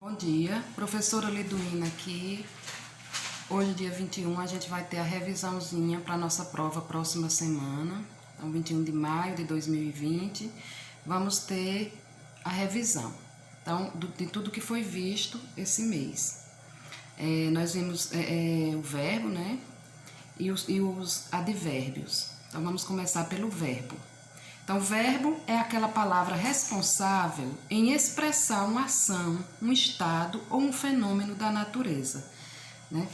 Bom dia, professora Liduína aqui. Hoje, dia 21, a gente vai ter a revisãozinha para a nossa prova próxima semana. Então, 21 de maio de 2020, vamos ter a revisão. Então, de tudo que foi visto esse mês. Nós vimos o verbo, né? E os advérbios. Então, vamos começar pelo verbo. Então, verbo é aquela palavra responsável em expressar uma ação, um estado ou um fenômeno da natureza, né?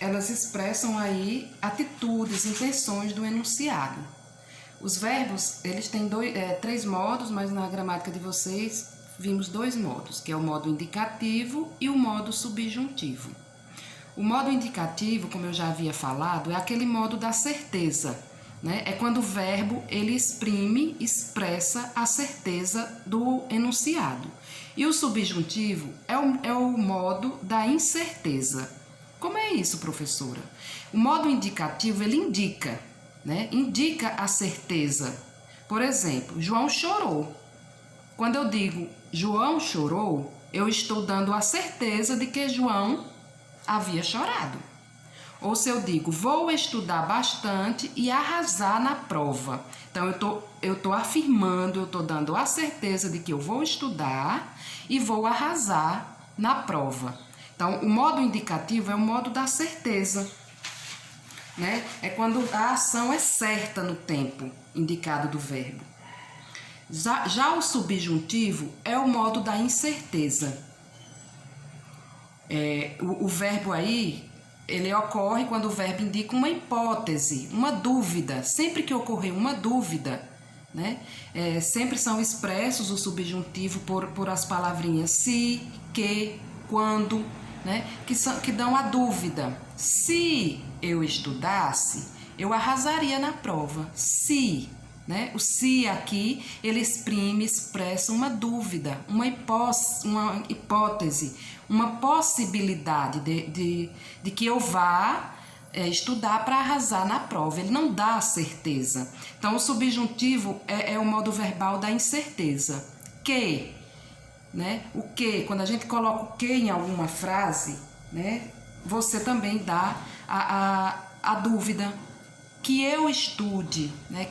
Elas expressam aí atitudes, intenções do enunciado. Os verbos, eles têm três modos, mas na gramática de vocês vimos dois modos, que é o modo indicativo e o modo subjuntivo. O modo indicativo, como eu já havia falado, é aquele modo da certeza, né? É quando o verbo ele expressa a certeza do enunciado. E o subjuntivo é o modo da incerteza. Como é isso, professora? O modo indicativo ele indica, né? Indica a certeza. Por exemplo, João chorou. Quando eu digo João chorou, eu estou dando a certeza de que João havia chorado. Ou se eu digo, vou estudar bastante e arrasar na prova. Então, eu tô afirmando, eu estou dando a certeza de que eu vou estudar e vou arrasar na prova. Então, o modo indicativo é o modo da certeza, né? É quando a ação é certa no tempo indicado do verbo. Já o subjuntivo é o modo da incerteza. O verbo aí, ele ocorre quando o verbo indica uma hipótese, uma dúvida. Sempre que ocorrer uma dúvida, né? Sempre são expressos o subjuntivo por as palavrinhas se, que, quando, né? Que dão a dúvida. Se eu estudasse, eu arrasaria na prova. Se, né? O se aqui, ele expressa uma dúvida, uma hipótese, uma possibilidade de que eu vá estudar para arrasar na prova. Ele não dá a certeza. Então, o subjuntivo é o modo verbal da incerteza. Que, né? O que, quando a gente coloca o que em alguma frase, né? Você também dá a dúvida. Que eu estude, né?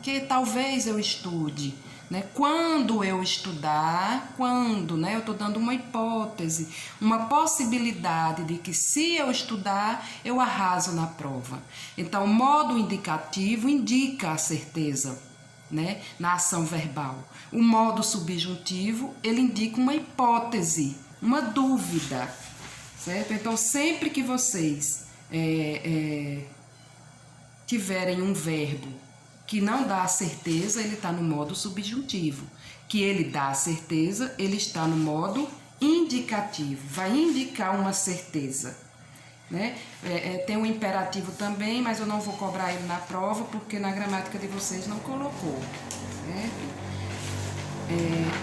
Que talvez eu estude, né? Quando eu estudar, né? Eu estou dando uma hipótese, uma possibilidade de que se eu estudar, eu arraso na prova. Então, o modo indicativo indica a certeza, né? Na ação verbal. O modo subjuntivo, ele indica uma hipótese, uma dúvida, certo? Então, sempre que vocês tiverem um verbo que não dá a certeza, ele está no modo subjuntivo. Que ele dá a certeza, ele está no modo indicativo. Vai indicar uma certeza, né? Tem um imperativo também, mas eu não vou cobrar ele na prova, porque na gramática de vocês não colocou, certo?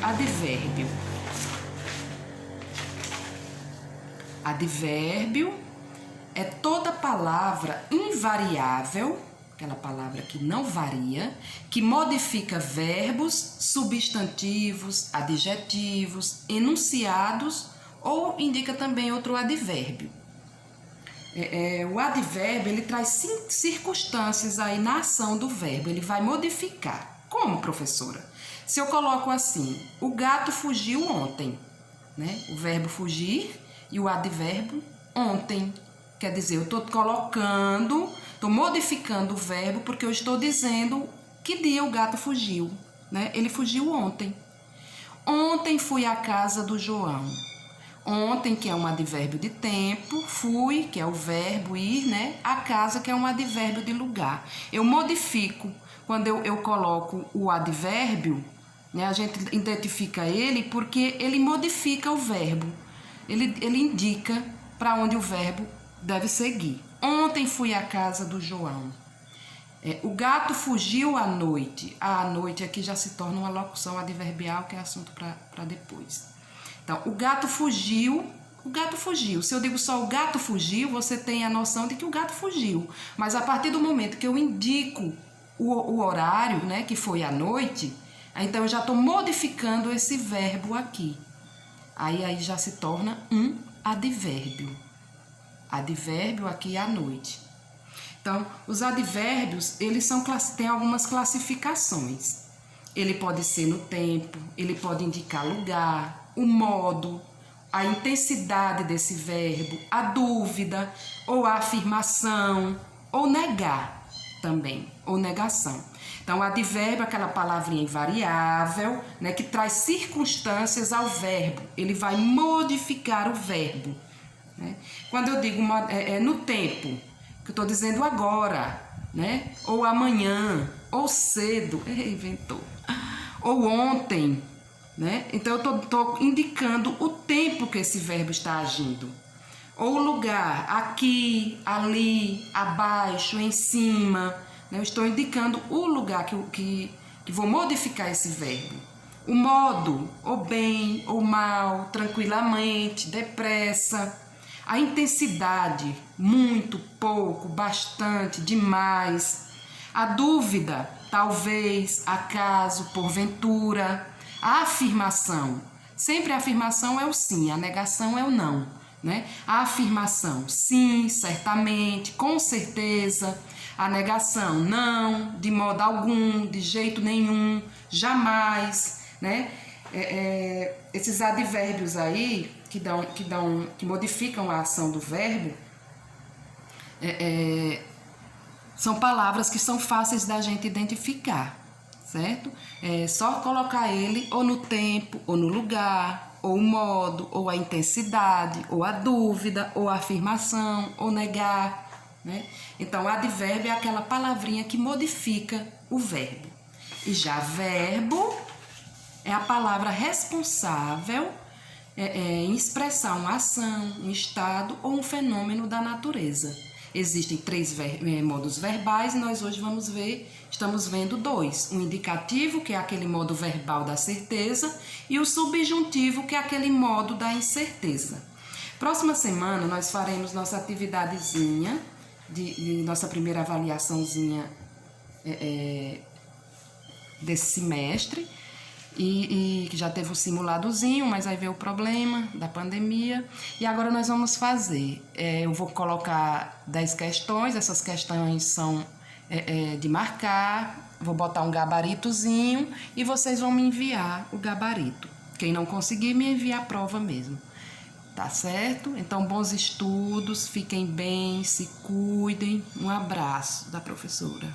Advérbio. Advérbio é toda palavra invariável, aquela palavra que não varia, que modifica verbos, substantivos, adjetivos, enunciados ou indica também outro advérbio. O advérbio, ele traz circunstâncias aí na ação do verbo, ele vai modificar. Como, professora? Se eu coloco assim, o gato fugiu ontem, né? O verbo fugir e o advérbio ontem. Quer dizer, eu estou modificando o verbo porque eu estou dizendo que dia o gato fugiu, né? Ele fugiu ontem. Ontem fui à casa do João. Ontem, que é um advérbio de tempo, fui, que é o verbo ir, né? A casa, que é um advérbio de lugar. Eu modifico. Quando eu coloco o advérbio, né? A gente identifica ele porque ele modifica o verbo. Ele indica para onde o verbo deve seguir. Ontem fui à casa do João. O gato fugiu à noite. A noite aqui já se torna uma locução adverbial, que é assunto para depois. Então, o gato fugiu. Se eu digo só o gato fugiu, você tem a noção de que o gato fugiu. Mas a partir do momento que eu indico o horário, né, que foi à noite, então eu já estou modificando esse verbo aqui. Aí já se torna um advérbio. Advérbio aqui à noite. Então, os advérbios, eles têm algumas classificações. Ele pode ser no tempo, ele pode indicar lugar, o modo, a intensidade desse verbo, a dúvida, ou a afirmação, ou negar também, ou negação. Então, o advérbio é aquela palavrinha invariável, né, que traz circunstâncias ao verbo. Ele vai modificar o verbo. Né? Quando eu digo no tempo, que eu estou dizendo agora, né? Ou amanhã, ou cedo, inventou, ou ontem, né? Então eu estou indicando o tempo que esse verbo está agindo. Ou o lugar, aqui, ali, abaixo, em cima, né? Eu estou indicando o lugar que vou modificar esse verbo. O modo, ou bem, ou mal, tranquilamente, depressa. A intensidade, muito, pouco, bastante, demais. A dúvida, talvez, acaso, porventura. A afirmação, sempre a afirmação é o sim, a negação é o não, né? A afirmação, sim, certamente, com certeza. A negação, não, de modo algum, de jeito nenhum, jamais, né? Esses advérbios aí que modificam a ação do verbo são palavras que são fáceis da gente identificar, certo? É só colocar ele ou no tempo, ou no lugar, ou o modo, ou a intensidade, ou a dúvida, ou a afirmação, ou negar, né? Então, advérbio é aquela palavrinha que modifica o verbo. E já verbo é a palavra responsável em expressar uma ação, um estado ou um fenômeno da natureza. Existem 3 modos verbais e nós hoje estamos vendo 2. O indicativo, que é aquele modo verbal da certeza, e o subjuntivo, que é aquele modo da incerteza. Próxima semana nós faremos nossa atividadezinha, de nossa primeira avaliaçãozinha desse semestre, e que já teve o simuladozinho, mas aí veio o problema da pandemia. E agora nós vamos fazer, eu vou colocar 10 questões, essas questões são de marcar, vou botar um gabaritozinho e vocês vão me enviar o gabarito. Quem não conseguir, me envia a prova mesmo. Tá certo? Então, bons estudos, fiquem bem, se cuidem. Um abraço da professora.